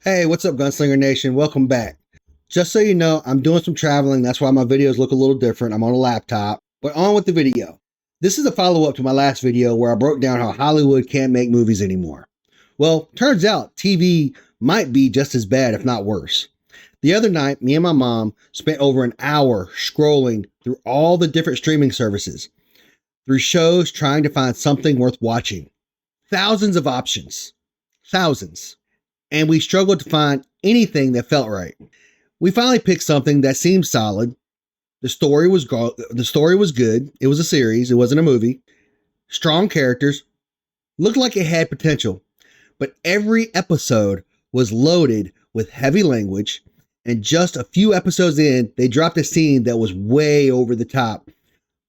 Hey, what's up, Gunslinger Nation? Welcome back. Just so you know, I'm doing some traveling. That's why my videos look a little different. I'm on a laptop. But on with the video. This is a follow up to my last video where I broke down how Hollywood can't make movies anymore. Well, turns out TV might be just as bad, if not worse. The other night, me and my mom spent over an hour scrolling through all the different streaming services, through shows trying to find something worth watching. Thousands of options. Thousands. And we struggled to find anything that felt right. We finally picked something that seemed solid. The story was good. It was a series. It wasn't a movie. Strong characters. Looked like it had potential. But every episode was loaded with heavy language. And just a few episodes in, they dropped a scene that was way over the top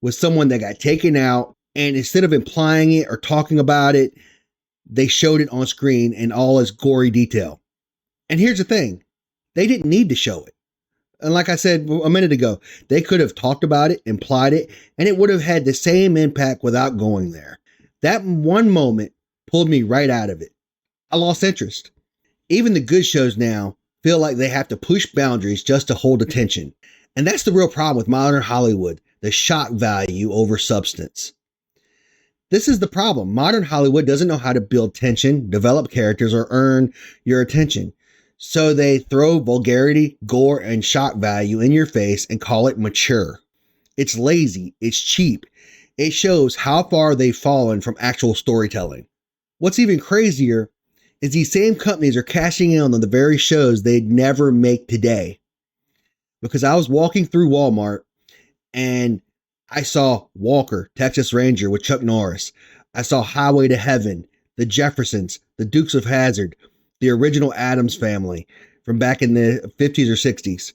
with someone that got taken out. And instead of implying it or talking about it, they showed it on screen in all its gory detail. And here's the thing. They didn't need to show it. And like I said a minute ago, they could have talked about it, implied it, and it would have had the same impact without going there. That one moment pulled me right out of it. I lost interest. Even the good shows now feel like they have to push boundaries just to hold attention. And that's the real problem with modern Hollywood, the shock value over substance. This is the problem. Modern Hollywood doesn't know how to build tension, develop characters, or earn your attention. So they throw vulgarity, gore, and shock value in your face and call it mature. It's lazy. It's cheap. It shows how far they've fallen from actual storytelling. What's even crazier is these same companies are cashing in on the very shows they'd never make today. Because I was walking through Walmart and I saw Walker, Texas Ranger with Chuck Norris. I saw Highway to Heaven, The Jeffersons, The Dukes of Hazzard, the original Addams Family from back in the 50s or 60s.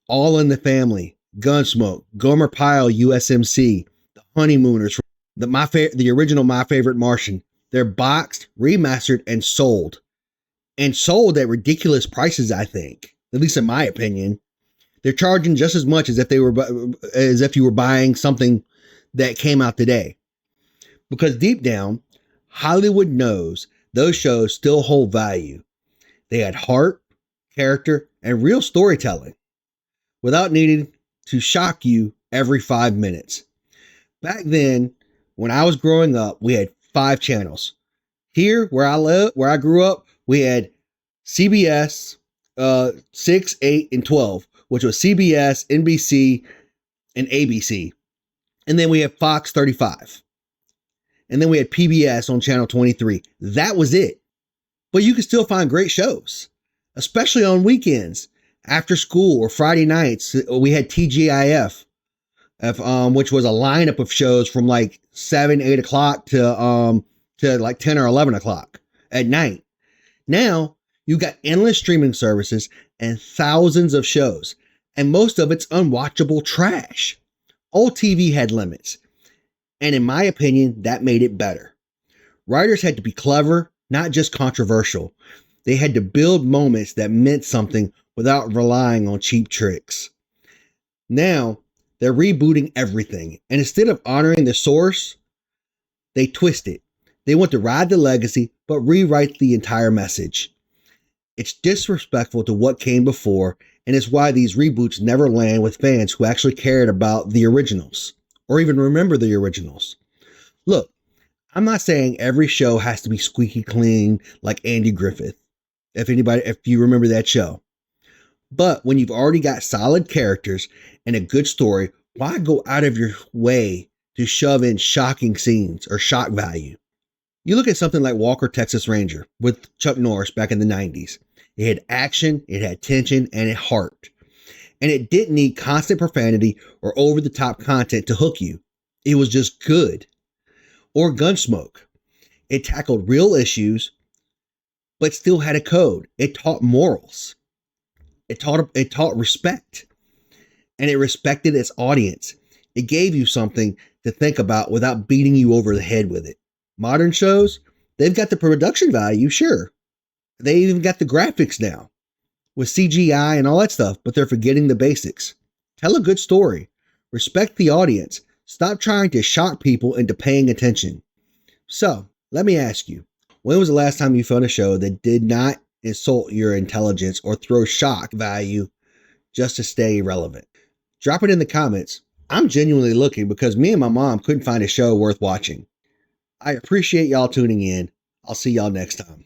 All in the Family, Gunsmoke, Gomer Pyle USMC, The Honeymooners, the original My Favorite Martian. They're boxed, remastered, and sold. And sold at ridiculous prices, I think. At least in my opinion. They're charging just as much as if you were buying something that came out today. Because deep down, Hollywood knows those shows still hold value. They had heart, character, and real storytelling without needing to shock you every 5 minutes. Back then, when I was growing up, we had 5 channels. Here, where I grew up, we had CBS 6, 8, and 12. Which was CBS, NBC, and ABC. And then we had Fox 35. And then we had PBS on channel 23. That was it. But you could still find great shows, especially on weekends, after school or Friday nights. We had TGIF, which was a lineup of shows from like 7, 8 o'clock to like 10 or 11 o'clock at night. Now, you got endless streaming services and thousands of shows, and most of it's unwatchable trash. Old TV had limits, and in my opinion, that made it better. Writers had to be clever, not just controversial. They had to build moments that meant something without relying on cheap tricks. Now, they're rebooting everything, and instead of honoring the source, they twist it. They want to ride the legacy, but rewrite the entire message. It's disrespectful to what came before, and it's why these reboots never land with fans who actually cared about the originals, or even remember the originals. Look, I'm not saying every show has to be squeaky clean like Andy Griffith, if you remember that show. But when you've already got solid characters and a good story, why go out of your way to shove in shocking scenes or shock value? You look at something like Walker, Texas Ranger with Chuck Norris back in the 90s. It had action, it had tension, and it heart. And it didn't need constant profanity or over-the-top content to hook you. It was just good. Or Gunsmoke. It tackled real issues, but still had a code. It taught morals. It taught respect. And it respected its audience. It gave you something to think about without beating you over the head with it. Modern shows, they've got the production value, sure. They even got the graphics now with CGI and all that stuff, but they're forgetting the basics. Tell a good story. Respect the audience. Stop trying to shock people into paying attention. So, let me ask you, when was the last time you found a show that did not insult your intelligence or throw shock value just to stay relevant? Drop it in the comments. I'm genuinely looking because me and my mom couldn't find a show worth watching. I appreciate y'all tuning in. I'll see y'all next time.